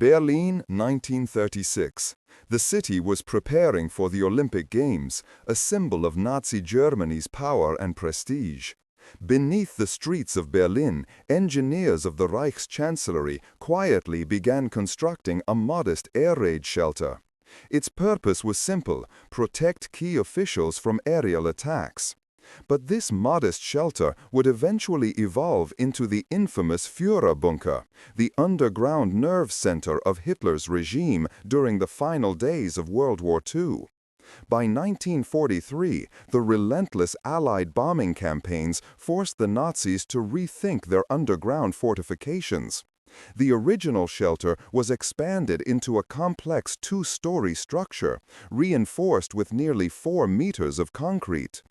Berlin, 1936. The city was preparing for the Olympic Games, a symbol of Nazi Germany's power and prestige. Beneath the streets of Berlin, engineers of the Reich's chancellery quietly began constructing a modest air raid shelter. Its purpose was simple: protect key officials from aerial attacks. But this modest shelter would eventually evolve into the infamous Führerbunker, the underground nerve center of Hitler's regime during the final days of World War II. By 1943, the relentless Allied bombing campaigns forced the Nazis to rethink their underground fortifications. The original shelter was expanded into a complex two-story structure, reinforced with nearly 4 meters of concrete.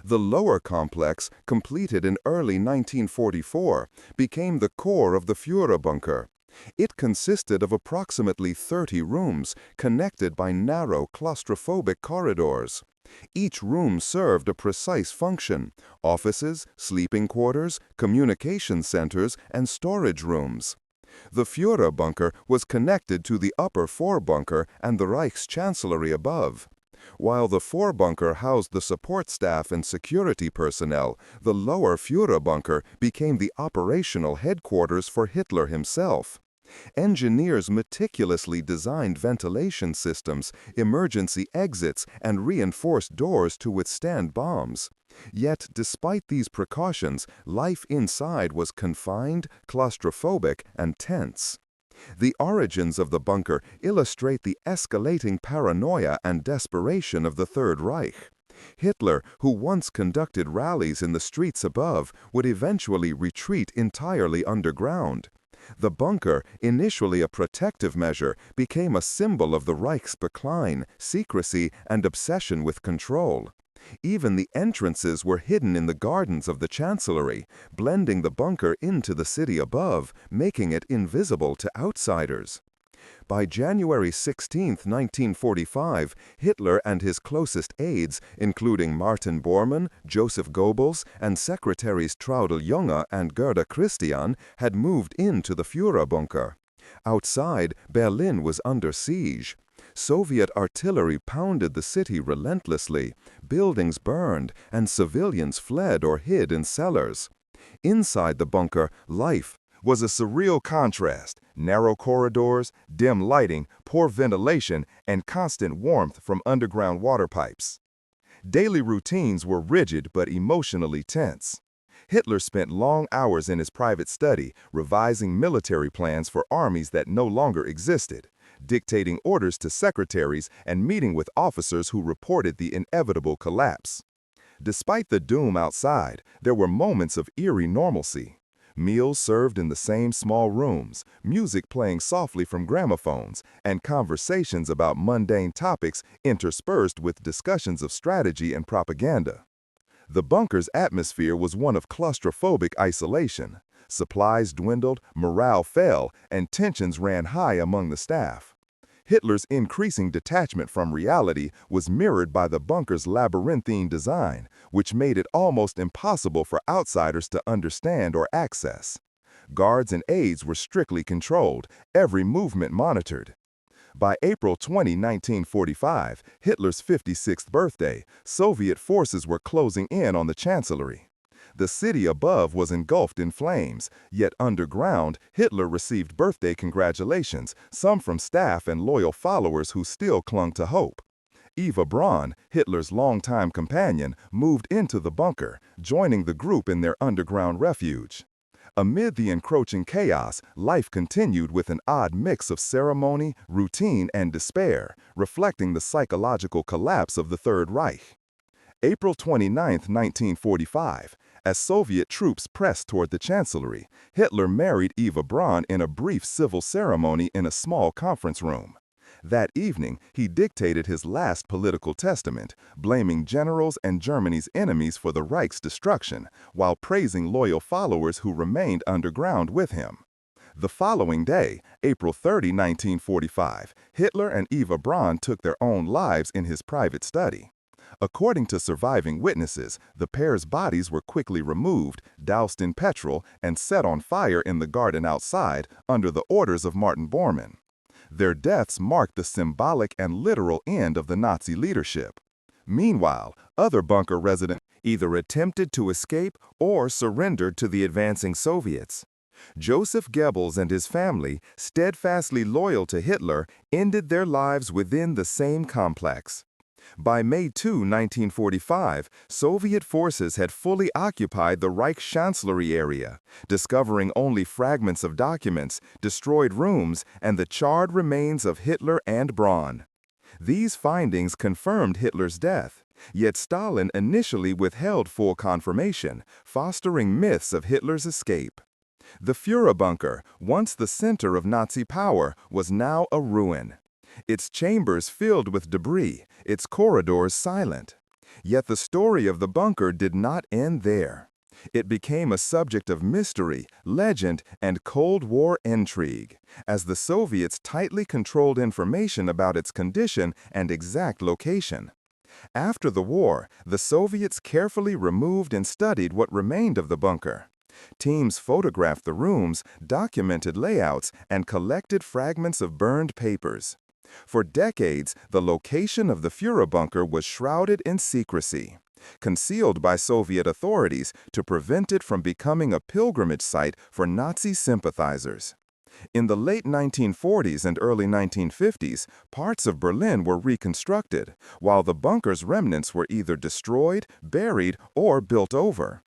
The lower complex, completed in early 1944, became the core of the Führerbunker. It consisted of approximately 30 rooms, connected by narrow claustrophobic corridors. Each room served a precise function: offices, sleeping quarters, communication centers, and storage rooms. The Führerbunker was connected to the upper Vorbunker and the Reich's chancellery above. While the Vorbunker housed the support staff and security personnel, the lower Führerbunker became the operational headquarters for Hitler himself. Engineers meticulously designed ventilation systems, emergency exits, and reinforced doors to withstand bombs. Yet, despite these precautions, life inside was confined, claustrophobic, and tense. The origins of the bunker illustrate the escalating paranoia and desperation of the Third Reich. Hitler, who once conducted rallies in the streets above, would eventually retreat entirely underground. The bunker, initially a protective measure, became a symbol of the Reich's decline, secrecy, and obsession with control. Even the entrances were hidden in the gardens of the chancellery, blending the bunker into the city above, making it invisible to outsiders. By January 16, 1945, Hitler and his closest aides, including Martin Bormann, Joseph Goebbels, and secretaries Traudl Junge and Gerda Christian, had moved into the Führerbunker. Outside, Berlin was under siege. Soviet artillery pounded the city relentlessly, buildings burned, and civilians fled or hid in cellars. Inside the bunker, life was a surreal contrast: narrow corridors, dim lighting, poor ventilation, and constant warmth from underground water pipes. Daily routines were rigid but emotionally tense. Hitler spent long hours in his private study, revising military plans for armies that no longer existed, dictating orders to secretaries, and meeting with officers who reported the inevitable collapse. Despite the doom outside, there were moments of eerie normalcy. Meals served in the same small rooms, music playing softly from gramophones, and conversations about mundane topics interspersed with discussions of strategy and propaganda. The bunker's atmosphere was one of claustrophobic isolation. Supplies dwindled, morale fell, and tensions ran high among the staff. Hitler's increasing detachment from reality was mirrored by the bunker's labyrinthine design, which made it almost impossible for outsiders to understand or access. Guards and aides were strictly controlled, every movement monitored. By April 20, 1945, Hitler's 56th birthday, Soviet forces were closing in on the chancellery. The city above was engulfed in flames, yet underground, Hitler received birthday congratulations, some from staff and loyal followers who still clung to hope. Eva Braun, Hitler's longtime companion, moved into the bunker, joining the group in their underground refuge. Amid the encroaching chaos, life continued with an odd mix of ceremony, routine, and despair, reflecting the psychological collapse of the Third Reich. April 29, 1945. As Soviet troops pressed toward the chancellery, Hitler married Eva Braun in a brief civil ceremony in a small conference room. That evening, he dictated his last political testament, blaming generals and Germany's enemies for the Reich's destruction, while praising loyal followers who remained underground with him. The following day, April 30, 1945, Hitler and Eva Braun took their own lives in his private study. According to surviving witnesses, the pair's bodies were quickly removed, doused in petrol, and set on fire in the garden outside under the orders of Martin Bormann. Their deaths marked the symbolic and literal end of the Nazi leadership. Meanwhile, other bunker residents either attempted to escape or surrendered to the advancing Soviets. Joseph Goebbels and his family, steadfastly loyal to Hitler, ended their lives within the same complex. By May 2, 1945, Soviet forces had fully occupied the Reich Chancellery area, discovering only fragments of documents, destroyed rooms, and the charred remains of Hitler and Braun. These findings confirmed Hitler's death, yet Stalin initially withheld full confirmation, fostering myths of Hitler's escape. The Führerbunker, once the center of Nazi power, was now a ruin. Its chambers filled with debris, its corridors silent. Yet the story of the bunker did not end there. It became a subject of mystery, legend, and Cold War intrigue, as the Soviets tightly controlled information about its condition and exact location. After the war, the Soviets carefully removed and studied what remained of the bunker. Teams photographed the rooms, documented layouts, and collected fragments of burned papers. For decades, the location of the Führerbunker was shrouded in secrecy, concealed by Soviet authorities to prevent it from becoming a pilgrimage site for Nazi sympathizers. In the late 1940s and early 1950s, parts of Berlin were reconstructed, while the bunker's remnants were either destroyed, buried, or built over.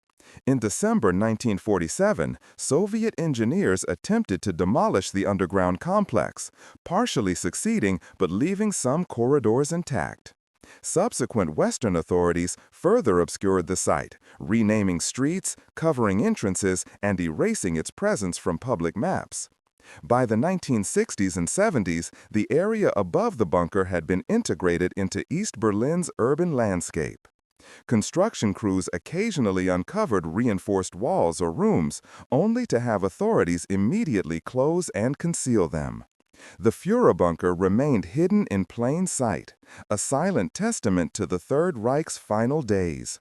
In December 1947, Soviet engineers attempted to demolish the underground complex, partially succeeding but leaving some corridors intact. Subsequent Western authorities further obscured the site, renaming streets, covering entrances, and erasing its presence from public maps. By the 1960s and 70s, the area above the bunker had been integrated into East Berlin's urban landscape. Construction crews occasionally uncovered reinforced walls or rooms, only to have authorities immediately close and conceal them. The Führerbunker remained hidden in plain sight, a silent testament to the Third Reich's final days.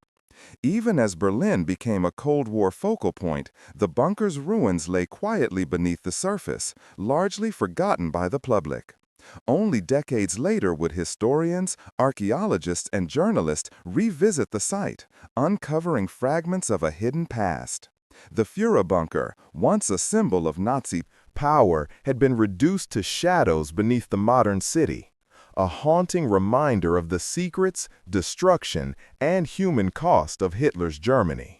Even as Berlin became a Cold War focal point, the bunker's ruins lay quietly beneath the surface, largely forgotten by the public. Only decades later would historians, archaeologists, and journalists revisit the site, uncovering fragments of a hidden past. The Führerbunker, once a symbol of Nazi power, had been reduced to shadows beneath the modern city, a haunting reminder of the secrets, destruction, and human cost of Hitler's Germany.